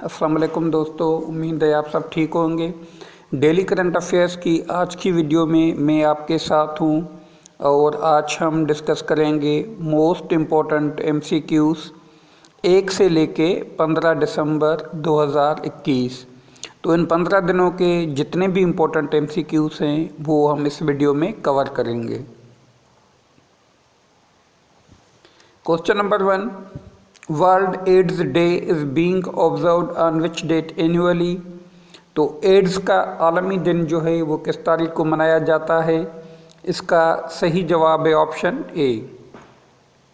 अस्सलाम वालेकुम दोस्तों, उम्मीद है आप सब ठीक होंगे। डेली करंट अफेयर्स की आज की वीडियो में मैं आपके साथ हूं और आज हम डिस्कस करेंगे मोस्ट इम्पोर्टेंट एमसीक्यूज़ 1 से लेके 15 दिसंबर 2021। तो इन 15 दिनों के जितने भी इम्पोर्टेंट एमसीक्यूज़ हैं वो हम इस वीडियो में कवर करेंगे। Question number 1, world AIDS day is being observed on which date annually. तो एड्स का आलमी दिन जो है वो किस तारीख को मनाया जाता है? इसका सही जवाब है ऑप्शन ए,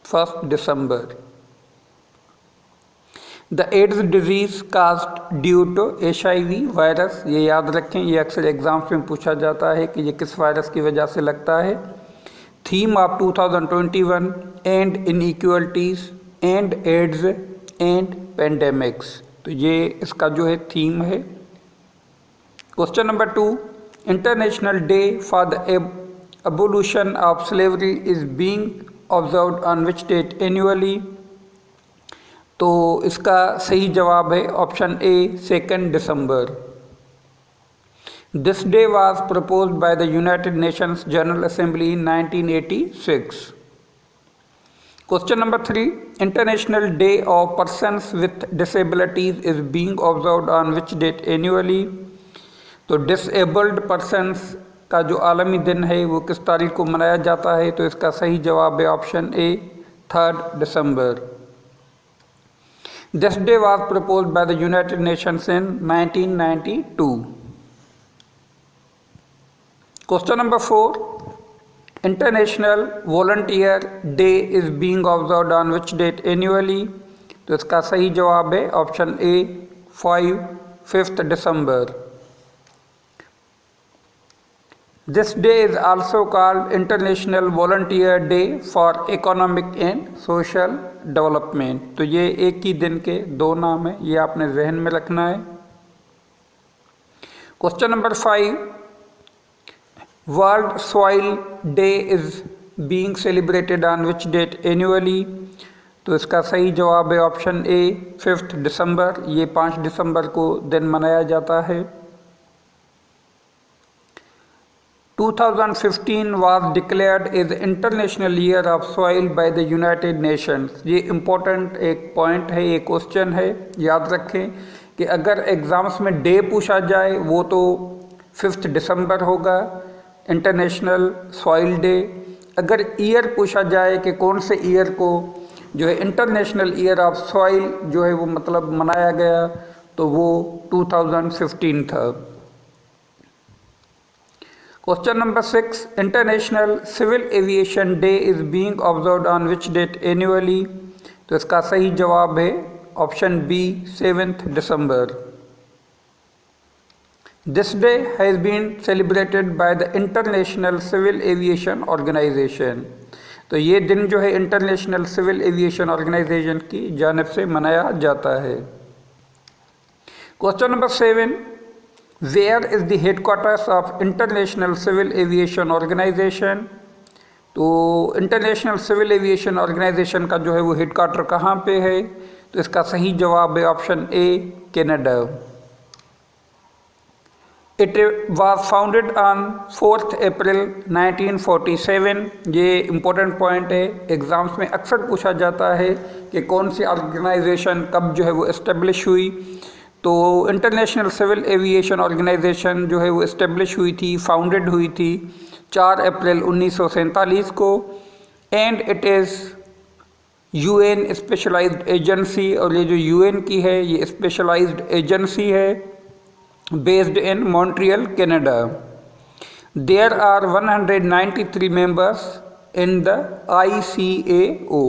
1 दिसंबर। The AIDS disease caused due to HIV virus, ये याद रखें, ये अक्सर एग्जाम्स में पूछा जाता है कि ये किस वायरस की वजह से लगता है। Theme of 2021, end inequalities end AIDS end pandemics. तो ये इसका जो है थीम है। Question number 2, international day for the abolition of slavery is being observed on which date annually. तो इसका सही जवाब है ऑप्शन ए, 2 दिसंबर। This day was proposed by the United Nations General Assembly in 1986. Question number 3, International Day of Persons with Disabilities is being observed on which date annually? तो disabled persons का जो आलमी दिन है वो किस तारीख को मनाया जाता है? तो इसका सही जवाब है option A, 3 December. This day was proposed by the United Nations in 1992. Question number 4, international volunteer day is being observed on which date annually. तो इसका सही जवाब है ऑप्शन ए, 5 दिसंबर। This day is also called international volunteer day for economic and social development. तो ये एक ही दिन के दो नाम हैं, ये आपने जहन में रखना है। Question number 5, world soil day is being celebrated on which date annually. तो इसका सही जवाब है ऑप्शन ए, 5 दिसंबर। ये 5 दिसंबर को दिन मनाया जाता है। 2015 was declared as international year of soil by the United Nations. ये इम्पोर्टेंट एक पॉइंट है, ये क्वेश्चन है, याद रखें कि अगर एग्ज़ाम्स में डे पूछा जाए वो तो 5 दिसंबर होगा, इंटरनेशनल सॉइल डे। अगर ईयर पूछा जाए कि कौन से ईयर को जो है इंटरनेशनल ईयर ऑफ सॉइल जो है वो मतलब मनाया गया, तो वो 2015 था। Question number 6, international civil aviation day is being observed on which date annually. तो इसका सही जवाब है ऑप्शन बी, 7 दिसंबर। This day has been celebrated by the International Civil Aviation Organization. तो ये दिन जो है इंटरनेशनल सिविल एविएशन ऑर्गेनाइजेशन की जानिब से मनाया जाता है। Question number 7, where is the headquarters of international civil aviation organisation. तो इंटरनेशनल सिविल एविएशन ऑर्गेनाइजेशन का जो है वो हेडक्वार्टर कहाँ पे है? तो इसका सही जवाब है option A, Canada. It was founded on 4 अप्रैल 1947। ये इम्पोर्टेंट पॉइंट है, एग्ज़ाम्स में अक्सर पूछा जाता है कि कौन सी ऑर्गेनाइजेशन कब जो है वो इस्टेब्लिश हुई। तो इंटरनेशनल सिविल एविएशन ऑर्गेनाइजेशन जो है वो इस्टेब्लिश हुई थी, फाउंडेड हुई थी 4 अप्रैल 1947 को। And it is UN specialised agency, और ये जो UN की है ये स्पेशलाइज्ड एजेंसी है based in Montreal, Canada. There are 193 members in the ICAO.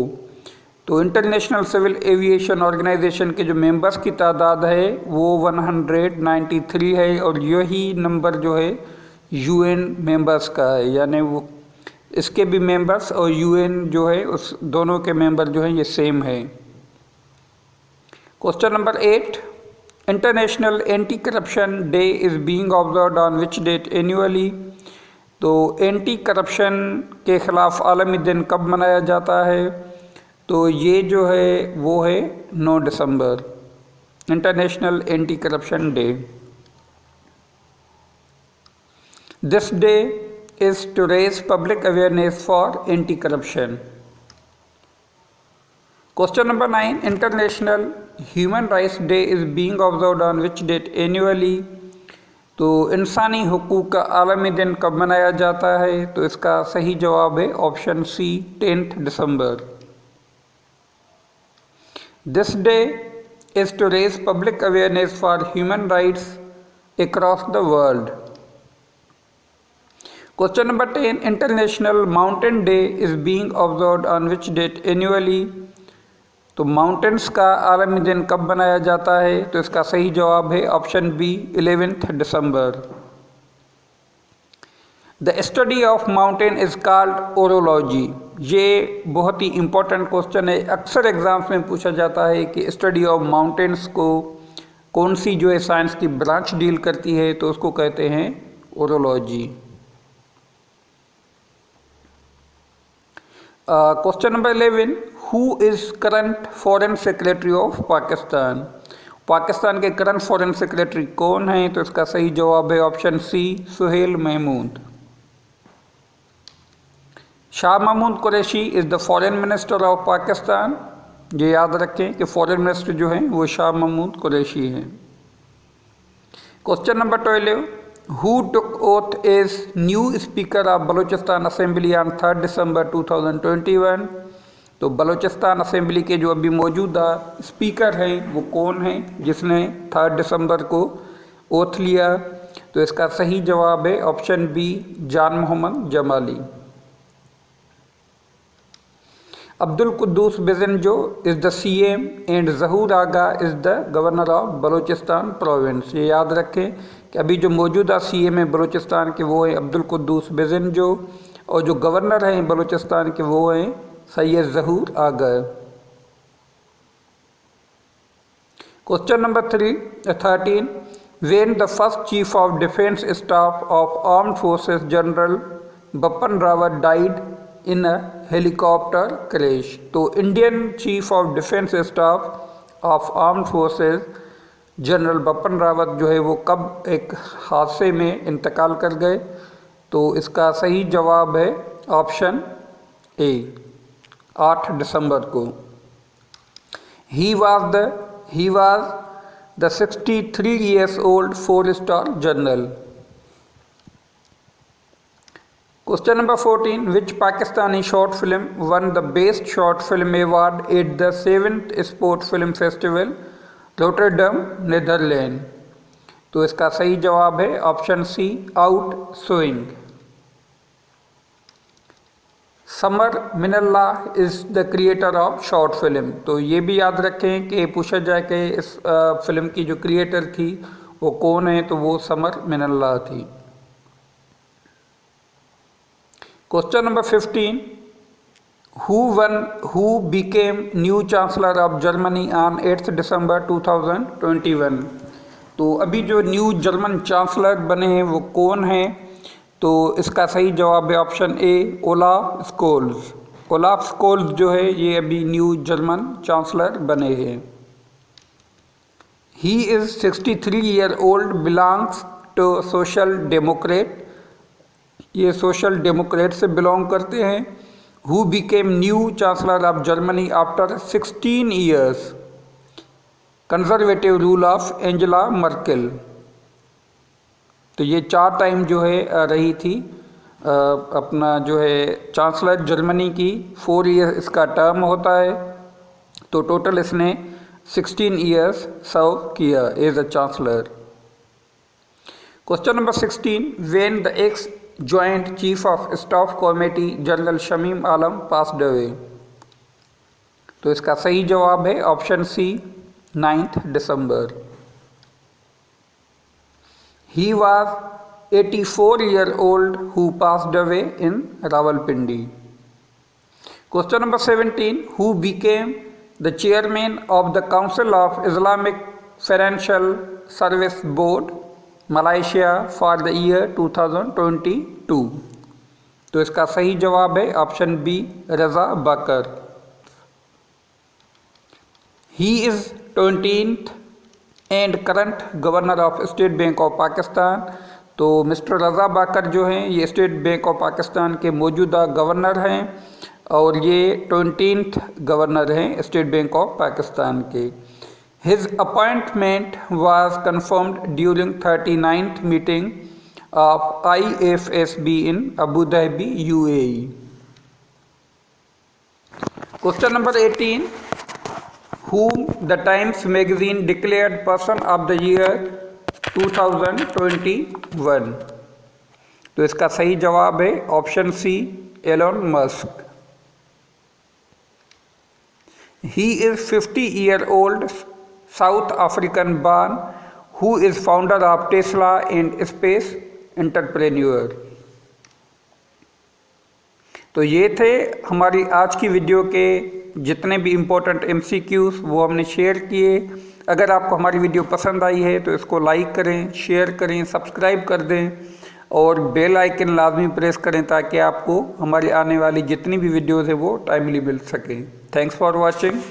तो इंटरनेशनल सिविल एविएशन ऑर्गेनाइजेशन के जो मेंबर्स की तादाद है वो 193 है, और यही नंबर जो है UN मेंबर्स का है, यानी वो इसके भी मेंबर्स और UN जो है उस दोनों के मेंबर जो है ये सेम है। Question number 8, international anti corruption day is being observed on which date annually. तो एंटी करप्शन के ख़िलाफ़ आलमी दिन कब मनाया जाता है? तो ये जो है वो है 9 दिसंबर। International Anti-Corruption Day. This day is to raise public awareness for anti-corruption. Question number 9. International Human Rights Day is being observed on which date annually? तो इंसानी हुकूक का आलमी दिन कब मनाया जाता है? तो इसका सही जवाब है ऑप्शन सी 10 दिसंबर. This day is to raise public awareness for human rights across the world. Question number 10. International Mountain Day is being observed on which date annually? तो माउंटेन्स का आलमी दिन कब मनाया जाता है? तो इसका सही जवाब है ऑप्शन बी 11 दिसंबर. The study of mountain is called orology. ये बहुत ही इम्पोर्टेंट क्वेश्चन है, अक्सर एग्जाम्स में पूछा जाता है कि स्टडी ऑफ माउंटेन्स को कौन सी जो है साइंस की ब्रांच डील करती है? तो उसको कहते हैं orology. Question number 11. Who is current foreign secretary of Pakistan? Pakistan के करंट फॉरेन सेक्रेटरी कौन हैं? तो इसका सही जवाब है option C Sohail Mahmood. Shah Mahmood Qureshi is the foreign minister of Pakistan. ये याद रखें कि फॉरेन मिनिस्टर जो हैं वो शाह महमूद कुरैशी हैं. Question number 12. Who took oath as new Speaker of Balochistan Assembly on 3rd December 2021? तो बलोचिस्तान असेंबली के जो अभी मौजूदा स्पीकर हैं वो कौन हैं जिसने 3 दिसंबर को ओथ लिया? तो इसका सही जवाब है option B Jan Mohammad Jamali. Abdul Quddus Bizenjo is the CM and Zahoor Agha is the governor of Balochistan province. ये याद रखें कि अभी जो मौजूदा CM है बलूचिस्तान के वो हैं अब्दुल कुद्दूस बेजनजो और जो गवर्नर हैं बलूचिस्तान के वो हैं Syed Zahoor Agha. Question number 13. When the first chief of defence staff of armed forces general Bipin Rawat died in a helicopter crash. तो Indian chief of defence staff of armed forces general Bipin Rawat जो है वो कब एक हादसे में इंतकाल कर गए? तो इसका सही जवाब है ऑप्शन ए 8 दिसंबर को. He was the 63 years old 4-star general. Question number 14. Which Pakistani short film won the best short film award at the 7th sport film festival Rotterdam Netherlands? तो इसका सही जवाब है option C out sowing. Samar Minallah is the creator of short film. तो ये भी याद रखें कि पूछा जाए कि इस फिल्म की जो क्रिएटर थी वो कौन है? तो वो समर मिनल्लाह थी. Question number 15. Who became new chancellor of Germany on 8th December 2021? तो अभी जो न्यू जर्मन चांसलर बने हैं वो कौन हैं? तो इसका सही जवाब है option A Olaf Scholz. Olaf Scholz जो है ये अभी न्यू जर्मन चांसलर बने हैं. He is 63 year old, belongs to social democrat. ये सोशल डेमोक्रेट से बिलोंग करते हैं. Who became new chancellor of Germany after 16 years conservative rule of Angela Merkel? तो ये 4 टाइम जो है रही थी अपना जो है चांसलर जर्मनी की. 4 ईयर इसका टर्म होता है तो टोटल इसने 16 ईयर्स सर्व किया as a chancellor. Question number 16. When the ex joint chief of staff committee general Shamim Alam passed away? तो इसका सही जवाब है ऑप्शन सी 9 दिसंबर. He was 84 year old who passed away in Rawalpindi. Question number 17. Who became the chairman of the Council of Islamic Financial Service Board Malaysia for the year 2022? तो इसका सही जवाब है option B Reza Baqir. He is 20th and current governor of state bank of Pakistan. तो mister रज़ा बाकर जो हैं ये state bank of Pakistan के मौजूदा गवर्नर हैं और ये 20th गवर्नर हैं स्टेट बैंक ऑफ पाकिस्तान के। His appointment was confirmed during 39th meeting of IFSB in Abu Dhabi UAE। Question number 18, whom the Times magazine declared person of the year 2021। तो इसका सही जवाब है option C, Elon Musk. He is 50-year-old South African born who is founder of Tesla and space entrepreneur। तो ये थे हमारी आज की वीडियो के जितने भी इम्पोर्टेंट MCQs वो हमने शेयर किए। अगर आपको हमारी वीडियो पसंद आई है तो इसको लाइक करें, शेयर करें, सब्सक्राइब कर दें और बेल आइकन लाजमी प्रेस करें ताकि आपको हमारी आने वाली जितनी भी वीडियोज़ है वो टाइमली मिल सकें। Thanks for watching.